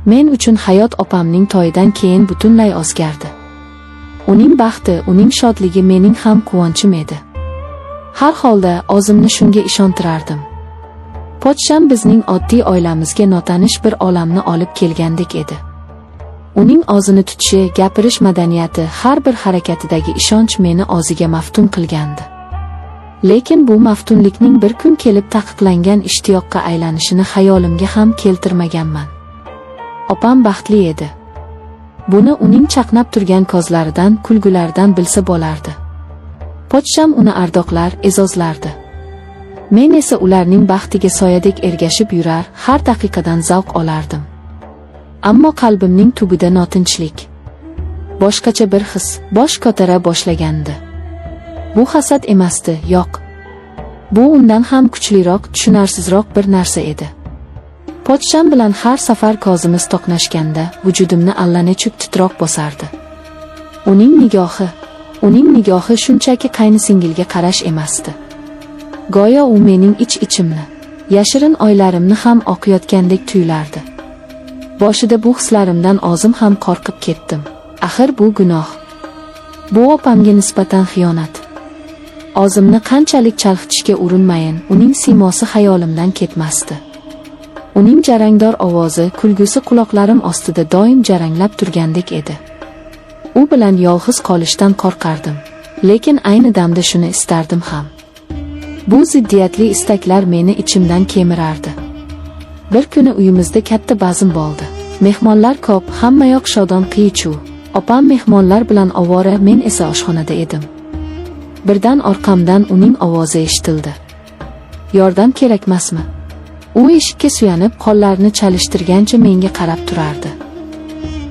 Men uchun hayot opamning toyidan keyin butunlay o'zgardi. Uning baxti, uning shodligi mening ham quvonchim edi. Har holda o'zimni shunga ishontirardim. Podsham bizning oddiy oilamizga notanish bir olamni olib kelgandek edi. Uning o'zini tutishi, gapirish madaniyati, har bir harakatidagi ishonch meni o'ziga maftun qilgandi. Lekin bu maftunlikning bir kun kelib taqiqlangan ishtiyoqqa aylanishini xayolimga ham keltirmaganman. Opam baxtli edi. Buni uning chaqnab turgan ko'zlaridan, kulgularidan bilsa bo'lardi. Podsham uni ardoqlar, e'zozlardi. Men esa ularning baxtiga soyadek ergashib yurar, har daqiqadan zavq olardim. Ammo qalbimning tubida notinchlik, boshqacha bir his bosh ko'tara boshlagandi. Bu hasad emasdi, yo'q. Bu undan ham kuchliroq, tushunarsizroq bir narsa edi. Podsham bilan har safar ko'zimiz to'qnashganda vujudimni allanechuk titroq bosardi. Uning nigohi shunchaki qaynisingilga qarash emasdi. Go'yo u mening ich-ichimni, yashirin oylarimni ham oqayotgandek tuyulardi. Boshida bu hislarimdan o'zim ham qo'rqib ketdim. Axir bu gunoh. Bu opamga nisbatan xiyonat. O'zimni qanchalik chalg'itishga urinmayin, uning siymosi xayolimdan ketmasdi. Uning jarangdor ovozi, kulgusi quloqlarim ostida doim jaranglab turgandek edi. U bilan yolg'iz qolishdan qo'rqardim, lekin ayni damda shuni istardim ham. Bu ziddiyatli istaklar meni ichimdan kemirardi. Bir kuni uyimizda katta bazm bo'ldi. Mehmonlar ko'p, hammayoq shodon qiy-chuv. Opam mehmonlar bilan ovora, men esa oshxonada edim. Birdan orqamdan uning ovozi eshitildi. Yordam kerakmasmi? U eshikka suyanib, qo'llarini chalishtirgancha menga qarab turardi.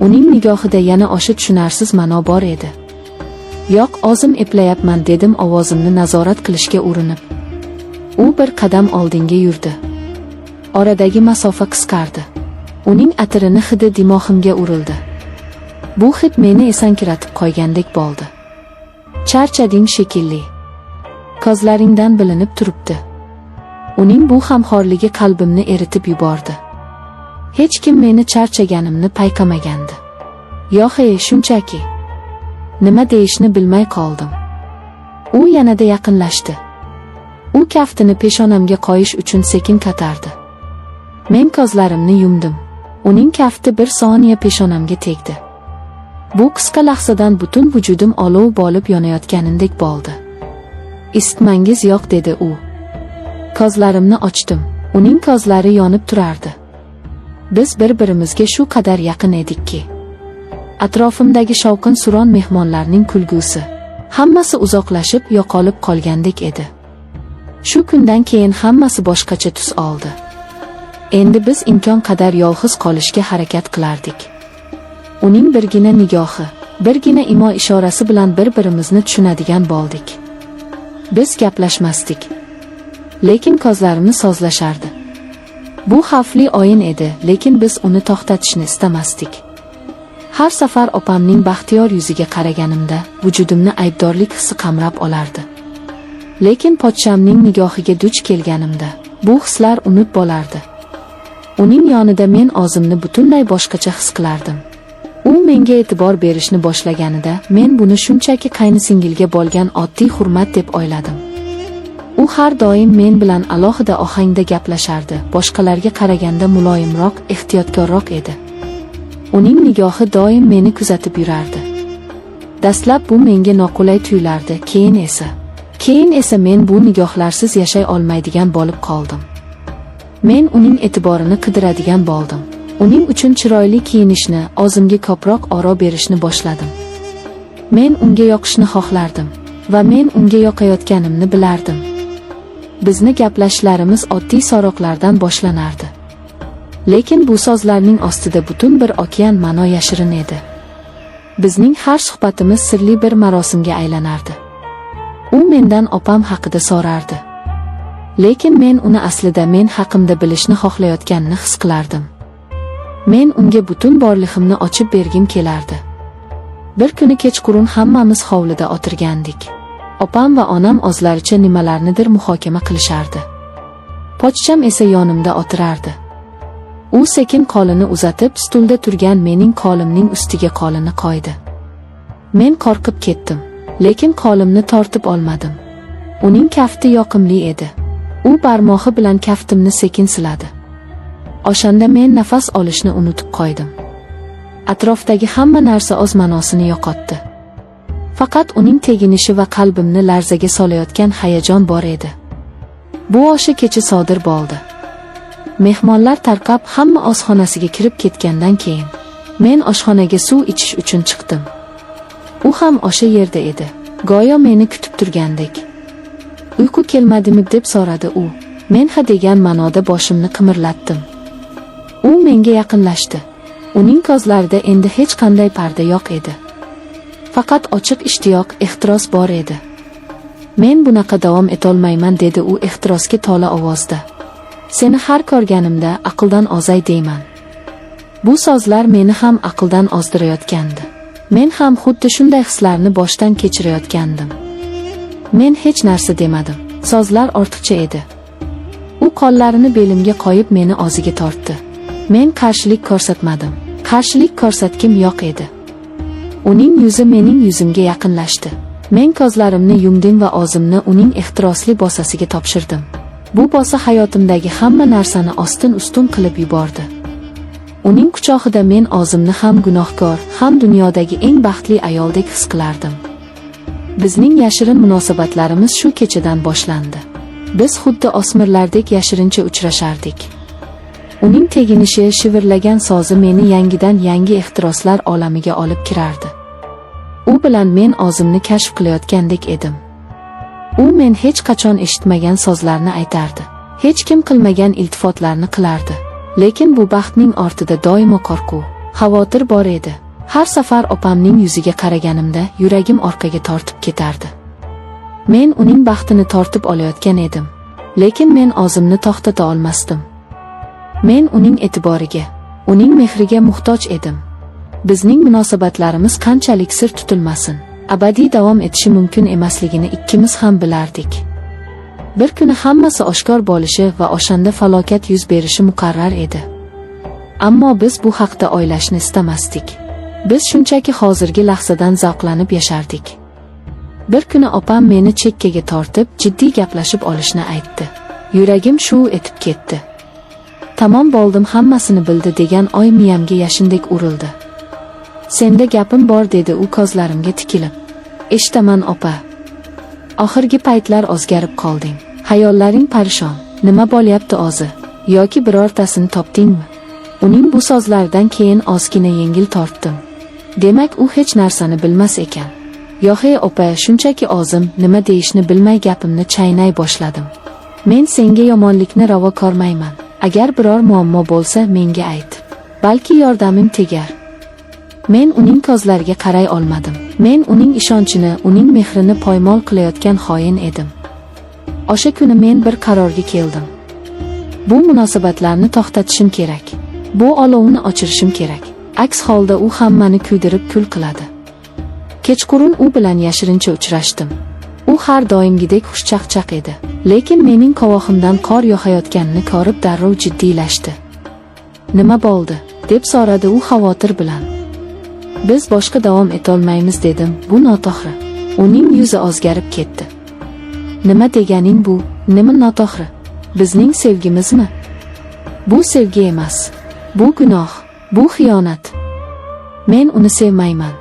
Uning nigohida yana o'sha tushunarsiz ma'no bor edi. Yo'q, o'zim eplayapman dedim ovozimni nazorat qilishga urinib. U bir qadam oldinga yurdi. Oradagi masofa qisqardi. Uning atirini hidi dimog'imga urildi. Bu hid meni esankiratib qo'ygandek bo'ldi. Charchading shekilli. Ko'zlaringdan bilinib turibdi. Uning bu hamxorligi qalbimni eritib yubordi. Hech kim meni charchaganimni payqamagandi. Yo'q, shunchaki. Nima deyishni bilmay qoldim. U yanada yaqinlashdi. U kaftini peshonamga qo'yish uchun sekin ko'tardi. Men ko'zlarimni yumdim. Uning kafti bir soniya peshonamga tegdi. Bu qisqa lahzadan butun vujudim olov bo'lib yonayotganindek bo'ldi. "Isitmangiz yo'q", dedi u. Ko'zlarimni ochdim. Uning ko'zlari yonib turardi. Biz bir-birimizga shu qadar yaqin edikki. Atrofimdagi shovqin-suron, mehmonlarning kulgusi, hammasi uzoqlashib, yo'qolib qolgandek edi. Shu kundan keyin hammasi boshqacha tus oldi. Endi biz imkon qadar yolg'iz qolishga harakat qilardik. Uning birgina nigohi, birgina imo-ishorasi bilan bir-birimizni tushunadigan bo'ldik. Biz gaplashmasdik, lekin ko'zlarimiz sozlashardi. Bu xavfli o'yin edi, lekin biz uni to'xtatishni istamasdik. Har safar opamning baxtiyor yuziga qaraganimda vujudimni aybdorlik hissi qamrab olardi. Lekin podshamning nigohiga duch kelganimda bu hislar unut bo'lardi. Uning yonida men o'zimni butunlay boshqacha his qilardim. U menga e'tibor berishni boshlaganida men buni shunchaki qaynisingilga bo'lgan oddiy hurmat deb o'yladim. U har doim men bilan alohida ohangda gaplashardi, boshqalarga qaraganda muloyimroq, ehtiyotkorroq edi. Uning nigohi doim meni kuzatib yurardi. Dastlab bu menga noqulay tuyulardi, keyin esa men bu nigohlarsiz yashay olmaydigan bo'lib qoldim. Men uning e'tiborini qidiradigan bo'ldim. Uning uchun chiroyli kiyinishni, o'zimga ko'proq oro berishni boshladim. Men unga yoqishni xohlardim va men unga yoqayotganimni bilardim. Bizni gaplashishlarimiz oddiy so'roqlardan boshlanardi. Lekin bu so'zlarning ostida butun bir okean ma'no yashirin edi. Bizning har suhbatimiz sirli bir marosimga aylanardi. U mendan opam haqida so'rardi. Lekin men uni aslida men haqimda bilishni xohlayotganini his qilardim. Men unga butun borlig'imni ochib bergim kelardi. Bir kuni kechqurun hammamiz hovlida o'tirgandik. Opam va onam o'zlaricha nimalarnidir muhokama qilishardi. Podsham esa yonimda o'tirardi. U sekin qo'lini uzatib, stulda turgan mening qo'limning ustiga qo'lini qo'ydi. Men qo'rqib ketdim, lekin qo'limni tortib olmadim. Uning kafti yoqimli edi. U barmog'i bilan kaftimni sekin siladi. O'shanda men nafas olishni unutib qo'ydim. Atrofdagi hamma narsa o'z ma'nosini yo'qotdi. Faqat uning teginishi va qalbimni larzaga solayotgan hayajon bor edi. Bu o'sha kecha sodir bo'ldi. Mehmonlar tarqab hamma oshxonasiga kirib ketgandan keyin men oshxonaga suv ichish uchun chiqdim. U ham o'sha yerda edi, go'yo meni kutib turgandek. Uyqu kelmadimi deb so'radi u. Men ha degan ma'noda boshimni qimirlatdim. U menga yaqinlashdi. Uning ko'zlarida endi hech qanday parda yo'q edi. Faqat ochiq ishtiyoq, ehtiros bor edi. Men bunaqa davom etolmayman dedi u ehtirosga to'la ovozda. Seni har ko'rganimda aqldan ozay deyman. Bu so'zlar meni ham aqldan ozdirayotgandi. Men ham xuddi shunday hislarni boshdan kechirayotgandim. Men hech narsa demadim. So'zlar ortiqcha edi. U qo'llarini belimga qo'yib meni og'ziga tortdi. Men qarshilik ko'rsatmadim. Qarshilik ko'rsatkim yo'q edi. Uning yuzi mening yuzimga yaqinlashdi. Men ko'zlarimni yumdim va o'zimni uning ehtirosli bosasiga topshirdim. Bu bosa hayotimdagi hamma narsani ostin-ustun qilib yubordi. Uning quchog'ida men o'zimni ham gunohkor, ham dunyodagi eng baxtli ayoldek his qilardim. Bizning yashirin munosabatlarimiz shu kechadan boshlandi. Biz xuddi o'smirlardek yashirincha uchrashardik. Uning teginishi, shivirlagan so'zi meni yangidan yangi ehtiroslar olamiga olib kirardi. U bilan men o'zimni kashf qilayotgandek edim. U men hech qachon eshitmagan so'zlarni aytardi. Hech kim qilmagan iltifotlarni qilardi. Lekin bu baxtning ortida doimo qo'rquv, xavotir bor edi. Har safar opamning yuziga qaraganimda yuragim orqaga tortib ketardi. Men uning baxtini tortib olayotgan edim, lekin men o'zimni to'xtata olmasdim. Men uning e'tiboriga, uning mehriga muhtoj edim. Bizning munosabatlarimiz qanchalik sir tutilmasin, abadiy davom etishi mumkin emasligini ikkimiz ham bilardik. Bir kuni hammasi oshkor bo'lishi va o'shanda falokat yuz berishi muqarrar edi. Ammo biz bu haqda o'ylashni istamasdik. Biz shunchaki hozirgi lahzadan zavqlanib yashardik. Bir kuni opam meni chekkaga tortib, jiddiy gaplashib olishni aytdi. Yuragim shuv etib ketdi. Tamom bo'ldim, hammasini bildi degan oy miyamga yashindek urildi. Senda gapim bor dedi u ko'zlarimga tikilib. Eshitaman opa. Oxirgi paytlar o'zgarib qolding. Hayollaring parishon. Nima bo'lyapti o'zi? Yoki birortasini topdingmi? Uning bu so'zlaridan keyin ozgina yengil tortdim. Demak u hech narsani bilmas ekan. Yo'q opa, shunchaki o'zim nima deyishni bilmay gapimni chaynay boshladim. Men senga yomonlikni ravo ko'rmayman. Agar biror muammo bo'lsa menga ayt. Balki yordamim tegar. Men uning ko'zlariga qaray olmadim. Men uning ishonchini, uning mehrini poymol qilayotgan xoin edim. O'sha kuni men bir qarorga keldim. Bu munosabatlarni to'xtatishim kerak. Bu olovni o'chirishim kerak. Aks holda u hammani kuydirib kul qiladi. Kechqurun u bilan yashirincha uchrashdim. U har doimgidek xushchaqchaq edi. Lekin mening qovoqimdan qor yog'ayotganini ko'rib darrov jiddiylashdi. Nima bo'ldi? Deb so'radi u xavotir bilan. Biz boshqa davom etolmaymiz dedim. Bu noto'g'ri. Uning yuzi o'zgarib ketdi. Nima deganing bu? Nima noto'g'ri? Bizning sevgimizmi? Bu sevgi emas. Bu gunoh, bu xiyonat. Men uni sevmayman,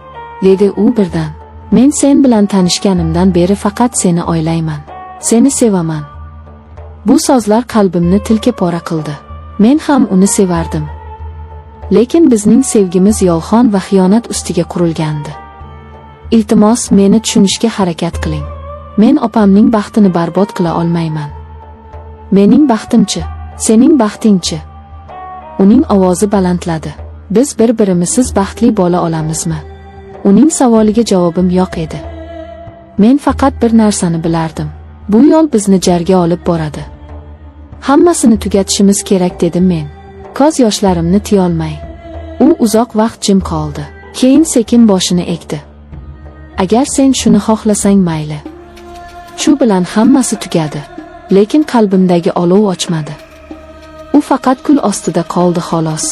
dedi u birdan. Men sen bilan tanishganimdan beri faqat seni o'ylayman. Seni sevaman. Bu so'zlar qalbimni tilka pora qildi. Men ham uni sevardim. Lekin bizning sevgimiz yolg'on va xiyonat ustiga qurilgandi. Iltimos, meni tushunishga harakat qiling. Men opamning baxtini barbod qila olmayman. Mening baxtimchi, sening baxtingchi. Uning ovozi balandladi. Biz bir-birimizsiz baxtli bo'la olamizmi? Uning savoliga javobim yo'q edi. Men faqat bir narsani bilardim. Bu yo'l bizni jarga olib boradi. Hammasini tugatishimiz kerak dedim men. Ko'z yoshlarimni tiya olmay. U uzoq vaqt jim qoldi. Keyin sekin boshini egdi. Agar sen shuni xohlasang mayli. Shu bilan hammasi tugadi. Lekin qalbimdagi olov o'chmadi. U faqat kul ostida qoldi xolos.